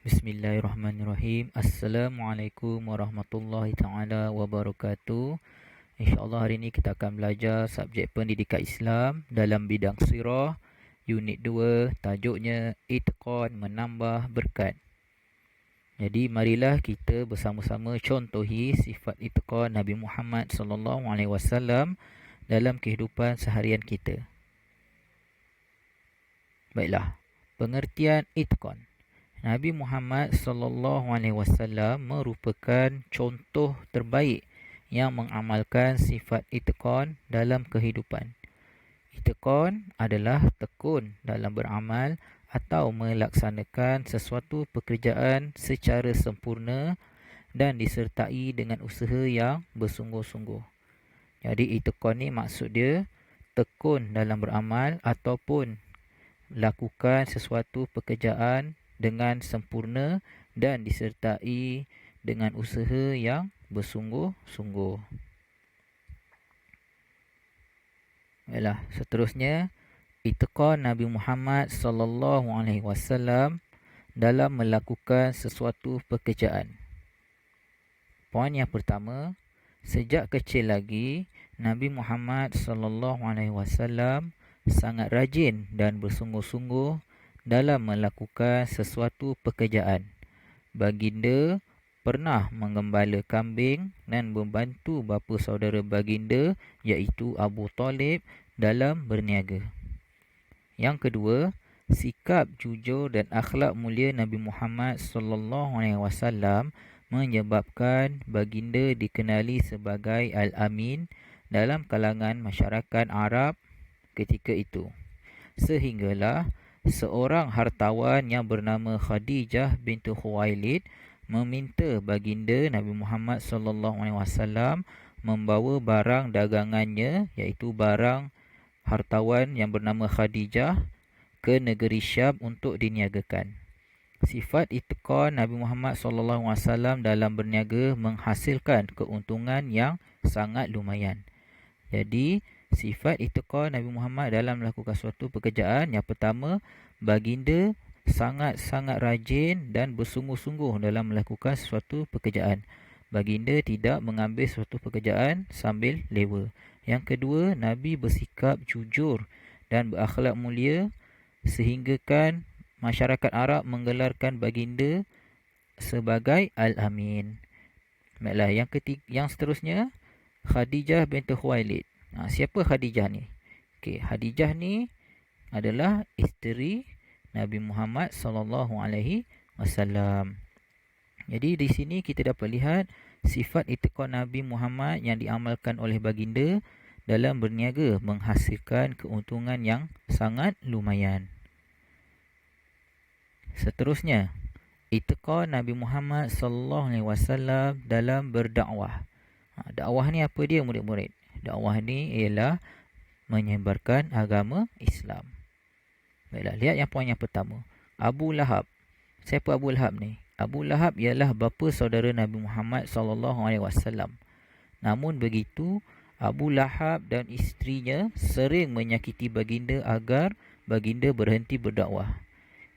Bismillahirrahmanirrahim. Assalamualaikum warahmatullahi taala wabarakatuh. InsyaAllah hari ini kita akan belajar subjek pendidikan Islam dalam bidang sirah unit 2, tajuknya Itqan menambah berkat. Jadi marilah kita bersama-sama contohi sifat itqan Nabi Muhammad sallallahu alaihi wasallam dalam kehidupan seharian kita. Baiklah, pengertian itqan. Nabi Muhammad sallallahu alaihi wasallam merupakan contoh terbaik yang mengamalkan sifat itqan dalam kehidupan. Itqan adalah tekun dalam beramal atau melaksanakan sesuatu pekerjaan secara sempurna dan disertai dengan usaha yang bersungguh-sungguh. Jadi itqan ni maksud dia tekun dalam beramal ataupun lakukan sesuatu pekerjaan dengan sempurna dan disertai dengan usaha yang bersungguh-sungguh. Baiklah, seterusnya itqan Nabi Muhammad sallallahu alaihi wasallam dalam melakukan sesuatu pekerjaan. Poin yang pertama, sejak kecil lagi Nabi Muhammad sallallahu alaihi wasallam sangat rajin dan bersungguh-sungguh dalam melakukan sesuatu pekerjaan. Baginda pernah menggembala kambing dan membantu bapa saudara baginda iaitu Abu Talib dalam berniaga. Yang kedua, sikap jujur dan akhlak mulia Nabi Muhammad sallallahu alaihi wasallam menyebabkan baginda dikenali sebagai Al-Amin dalam kalangan masyarakat Arab ketika itu. Sehinggalah seorang hartawan yang bernama Khadijah bintu Khuwailid meminta baginda Nabi Muhammad sallallahu alaihi wasallam membawa barang dagangannya iaitu barang hartawan yang bernama Khadijah ke negeri Syam untuk diniagakan. Sifat itqan Nabi Muhammad sallallahu alaihi wasallam dalam berniaga menghasilkan keuntungan yang sangat lumayan. Jadi, sifat itqan Nabi Muhammad dalam melakukan suatu pekerjaan, yang pertama, baginda sangat-sangat rajin dan bersungguh-sungguh dalam melakukan suatu pekerjaan. Baginda tidak mengambil suatu pekerjaan sambil lewa. Yang kedua, Nabi bersikap jujur dan berakhlak mulia sehinggakan masyarakat Arab menggelarkan baginda sebagai Al-Amin. Baiklah, yang seterusnya, Khadijah binti Khuwailid. Siapa Khadijah ni? Khadijah ni adalah isteri Nabi Muhammad sallallahu alaihi wasallam. Jadi di sini kita dapat lihat sifat itqan Nabi Muhammad yang diamalkan oleh baginda dalam berniaga menghasilkan keuntungan yang sangat lumayan. Seterusnya, itqan Nabi Muhammad sallallahu alaihi wasallam dalam berdakwah. Dakwah ni apa dia, murid-murid? Dakwah ni ialah menyebarkan agama Islam. Baiklah, lihat yang poin yang pertama. Abu Lahab. Siapa Abu Lahab ni? Abu Lahab ialah bapa saudara Nabi Muhammad sallallahu alaihi wasallam. Namun begitu, Abu Lahab dan isterinya sering menyakiti baginda agar baginda berhenti berdakwah.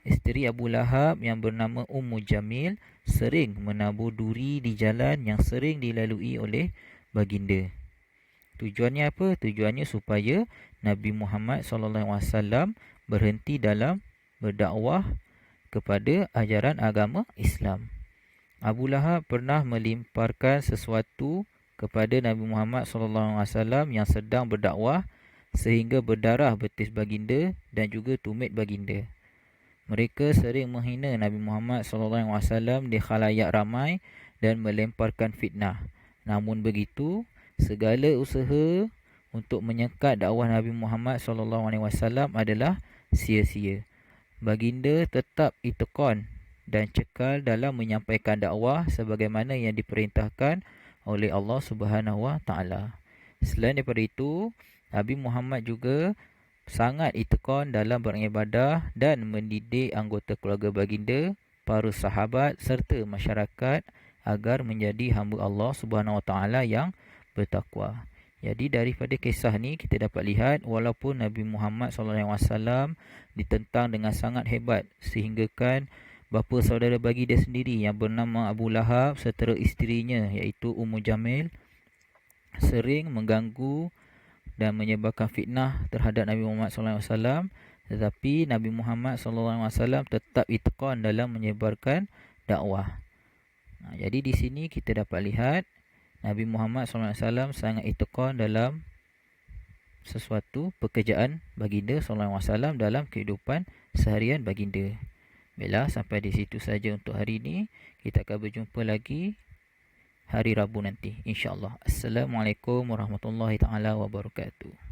Isteri Abu Lahab yang bernama Ummu Jamil sering menabur duri di jalan yang sering dilalui oleh baginda. Tujuannya apa? Tujuannya supaya Nabi Muhammad SAW berhenti dalam berdakwah kepada ajaran agama Islam. Abu Lahab pernah melimparkan sesuatu kepada Nabi Muhammad SAW yang sedang berdakwah sehingga berdarah betis baginda dan juga tumit baginda. Mereka sering menghina Nabi Muhammad SAW di khalayak ramai dan melemparkan fitnah. Namun begitu, segala usaha untuk menyekat dakwah Nabi Muhammad SAW adalah sia-sia. Baginda tetap itqan dan cekal dalam menyampaikan dakwah sebagaimana yang diperintahkan oleh Allah Subhanahu Wa Taala. Selain daripada itu, Nabi Muhammad juga sangat itqan dalam beribadah dan mendidik anggota keluarga baginda, para sahabat serta masyarakat agar menjadi hamba Allah Subhanahu Wa Taala yang bertakwa. Jadi daripada kisah ni kita dapat lihat walaupun Nabi Muhammad SAW ditentang dengan sangat hebat sehinggakan bapa saudara baginda sendiri yang bernama Abu Lahab serta isterinya iaitu Ummu Jamil sering mengganggu dan menyebarkan fitnah terhadap Nabi Muhammad SAW, tetapi Nabi Muhammad SAW tetap itikad dalam menyebarkan dakwah. Jadi di sini kita dapat lihat Nabi Muhammad SAW sangat itikad dalam sesuatu pekerjaan baginda SAW dalam kehidupan seharian baginda. Baiklah, sampai di situ saja untuk hari ini. Kita akan berjumpa lagi hari Rabu nanti, insya-Allah. Assalamualaikum warahmatullahi taala wabarakatuh.